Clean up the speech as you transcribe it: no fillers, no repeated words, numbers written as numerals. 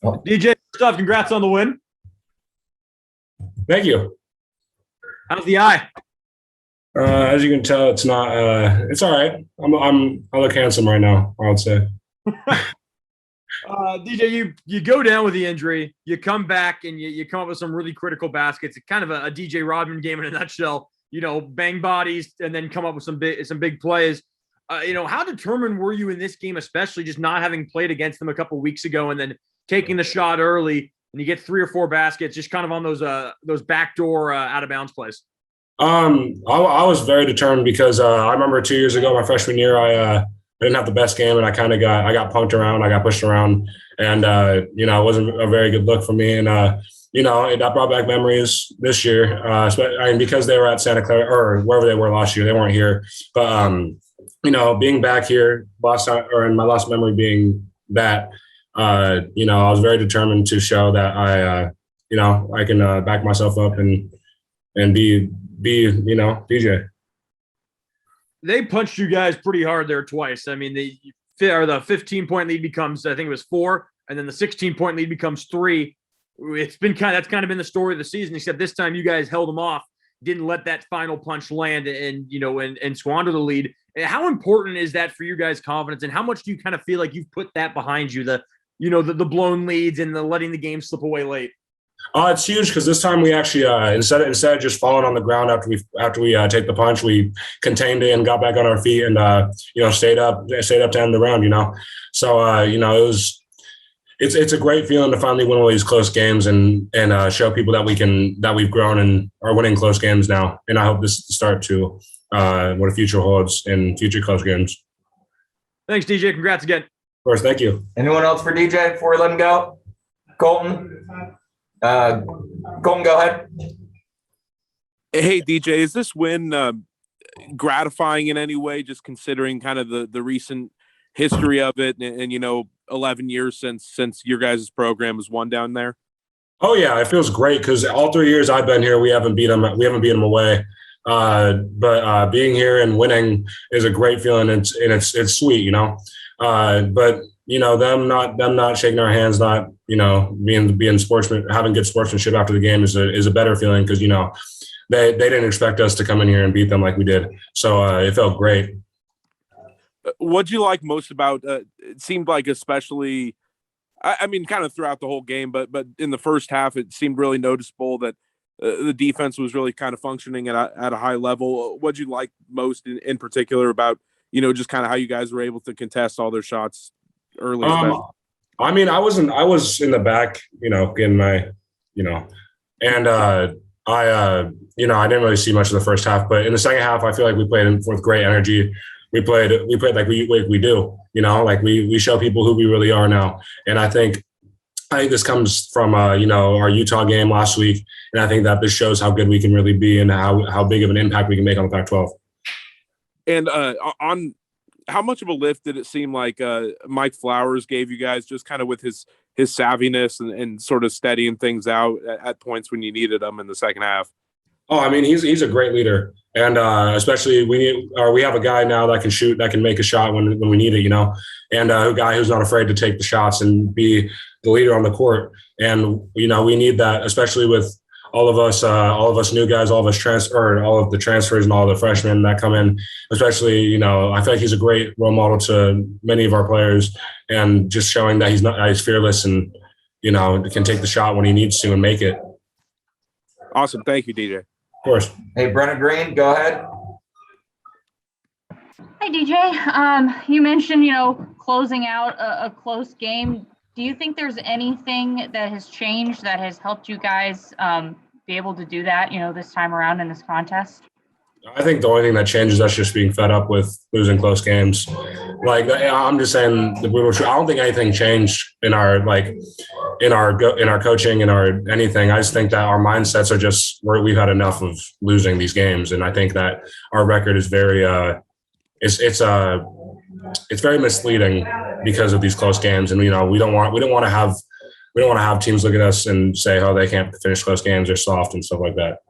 DJ, stuff. Congrats on the win. Thank you. How's the eye? As you can tell, it's not. It's all right. I look handsome right now, I would say. DJ, you go down with the injury, you come back and you come up with some really critical baskets. It's kind of a DJ Rodman game in a nutshell. Bang bodies and then come up with some big plays. How determined were you in this game, especially just not having played against them a couple weeks ago and then taking the shot early and you get 3 or 4 baskets, just kind of on those backdoor out of bounds plays? I was very determined because I remember 2 years ago, my freshman year, I didn't have the best game and I got punked around, I got pushed around, and it wasn't a very good look for me. And that brought back memories this year, because they were at Santa Clara or wherever they were last year. They weren't here, but being back here last time, or in my last memory being that, I was very determined to show that I can back myself up and be DJ. They punched you guys pretty hard there twice. I mean, the 15-point lead becomes, I think it was 4, and then the 16-point lead becomes 3. That's kind of been the story of the season, except this time you guys held them off, didn't let that final punch land and squander the lead. How important is that for you guys' confidence, and how much do you kind of feel like you've put that behind you, the blown leads and the letting the game slip away late? It's huge because this time we actually instead of just falling on the ground after we take the punch, we contained it and got back on our feet and stayed up to end the round. So it's a great feeling to finally win all these close games and show people that we've grown and are winning close games now. And I hope this is the start to what a future holds in future close games. Thanks, DJ. Congrats again. Of course, thank you. Anyone else for DJ before we let him go? Colton, go ahead. Hey, DJ, is this win gratifying in any way, just considering kind of the recent history of it and 11 years since your guys' program has won down there? Oh yeah, it feels great because all 3 years I've been here, we haven't beat them away. But being here and winning is a great feeling, and it's sweet, But them not shaking our hands, not being sportsmen, having good sportsmanship after the game is a better feeling because they didn't expect us to come in here and beat them like we did, so it felt great. What'd you like most about? It seemed like, especially, I mean, kind of throughout the whole game, but in the first half, it seemed really noticeable that the defense was really kind of functioning at a high level. What'd you like most in particular about just kind of how you guys were able to contest all their shots early? I mean, I was in the back, getting my, and I didn't really see much of the first half, but in the second half, I feel like we played with great energy. We played like we do, like we show people who we really are now. And I think this comes from, our Utah game last week. And I think that this shows how good we can really be and how big of an impact we can make on the Pac-12. And on how much of a lift did it seem like Mike Flowers gave you guys, just kind of with his savviness and sort of steadying things out at points when you needed them in the second half? Oh, I mean, he's a great leader. And especially we have a guy now that can shoot, that can make a shot when we need it, and a guy who's not afraid to take the shots and be the leader on the court. And, we need that, especially with all of us new guys, all of the transfers and all the freshmen that come in, especially, I feel like he's a great role model to many of our players and just showing that he's fearless and, can take the shot when he needs to and make it. Awesome. Thank you, DJ. Of course. Hey, Brenna Green, go ahead. Hi, DJ. You mentioned, closing out a close game. Do you think there's anything that has changed that has helped you guys be able to do that, this time around in this contest? I think the only thing that changes us just being fed up with losing close games. Like, I'm just saying, I don't think anything changed in our coaching and our anything. I just think that our mindsets are just we've had enough of losing these games, and I think that our record is very it's very misleading because of these close games, and we don't want to have teams look at us and say, oh, they can't finish close games, they're soft and stuff like that.